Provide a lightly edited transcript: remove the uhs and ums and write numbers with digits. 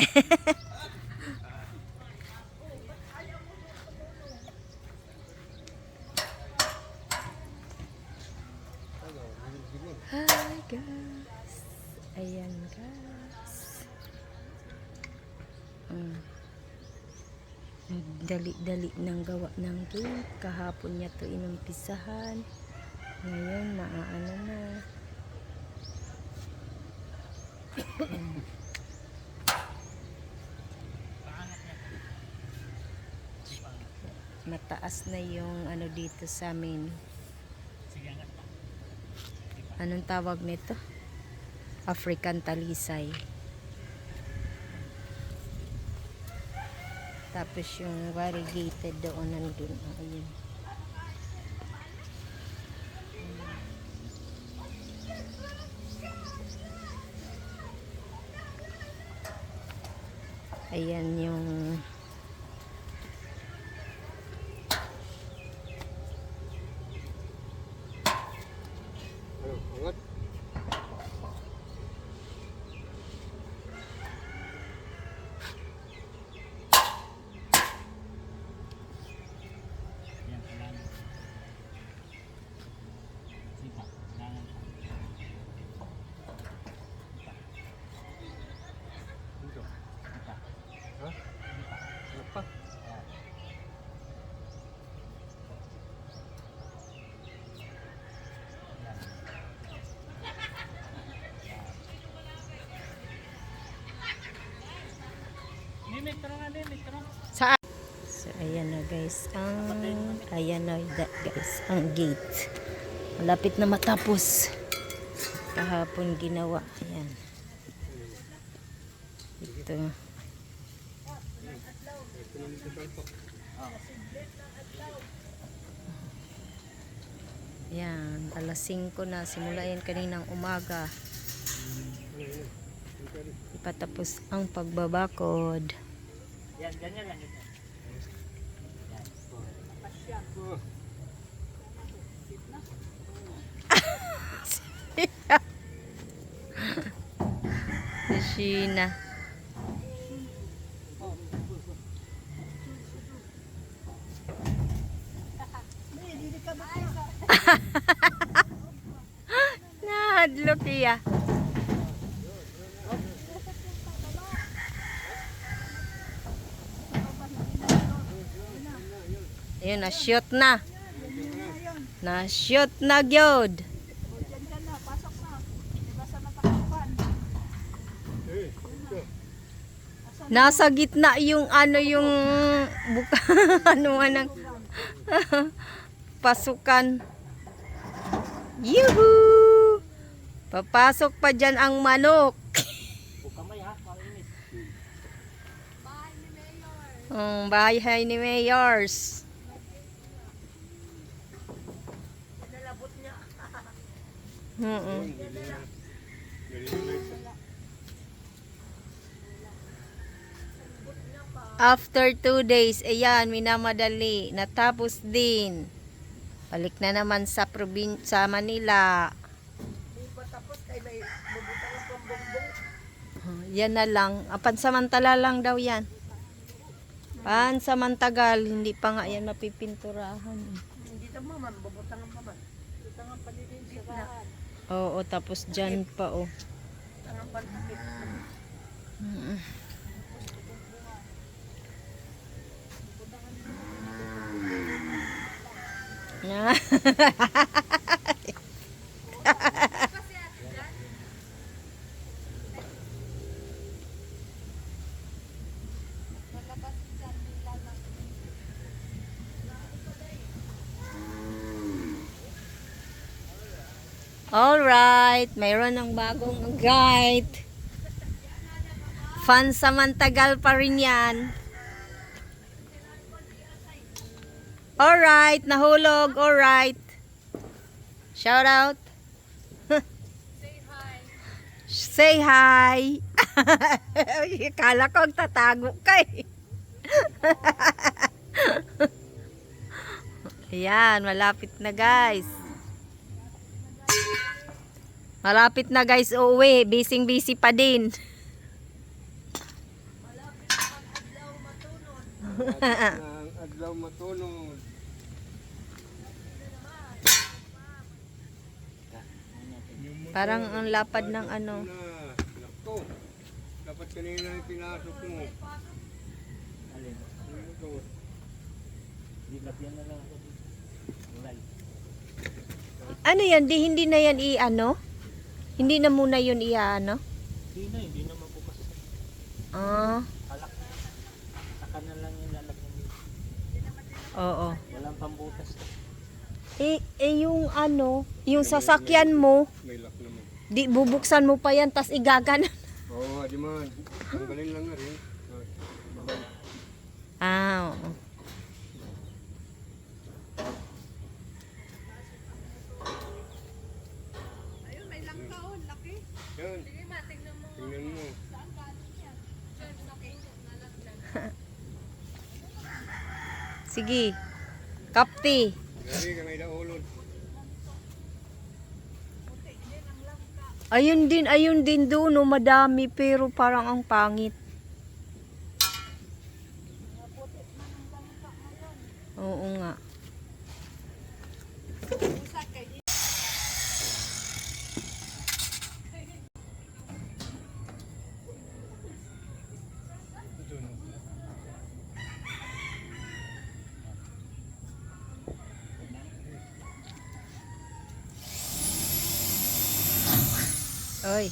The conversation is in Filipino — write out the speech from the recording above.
Hi guys. Ayan guys. Dali-dali ng gawa ng gate. Kahapon niya to inumpisahan. Ngayon maaano na. Mataas na yung ano dito sa amin. Anong tawag nito? African talisay. Tapos yung variegated doon nandun. Ayun. Ayan yung saan? So ayan na guys ang gate. Malapit na matapos. Kahapon ginawa. Ayan. Ito. Ayan, alas 5 na. Simula yan kaninang umaga. Ipatapos ang pagbabakod. Yan, ganyan lang ito. Si Sheena. Nahadlok iya. Ayun, na-shoot na. Na-shoot na gyud. Nasa gitna yung ano yung buka ano anong pasukan. Yuhu! Papasok pa dyan ang manok. Bahay ni Mayors. After 2 days, ayan, minamadali. Natapos din. Balik na naman sa sa Manila. Yan na lang. Pansamantala lang daw yan. Pansamantagal. Hindi pa nga yan mapipinturahan. Hindi naman, babutangan pa ba? Butangan pa din sa Oo, tapos dyan pa, oh. butangan pa din. Alright, mayroon ng bagong guide. Pansamantagal pa rin yan. Alright, nahulog. Alright. Shout out. Say hi. Kala ko tatago ka eh. Ayan, malapit na guys. Malapit na guys uuwi. Busy pa din. Ang adlaw matunod. Parang ang lapad ng ano. Nakto. Dapat kanina yung pinasok mo. Alin? Ito. Dilapyan na lang ako dito. Ulay. Ano yan? Hindi na yan i-ano? Hindi na muna yun i-ano? Hindi na mabukas. Ah, Alak. Saka na lang yung lalagyan dito. oo. Walang pambutas. Yung ano, yung sasakyan mo, May lock naman. di bubuksan mo pa yan, tas igagana. Oo, di man. Tanggalin lang na rin. Babalik. Ah, oo. Yan. Tingnan mo. Sige. Kapti. Dari ka may daulod. Ayun din doon, no, madami, pero parang ang pangit. Oo nga. Ito no. Oy.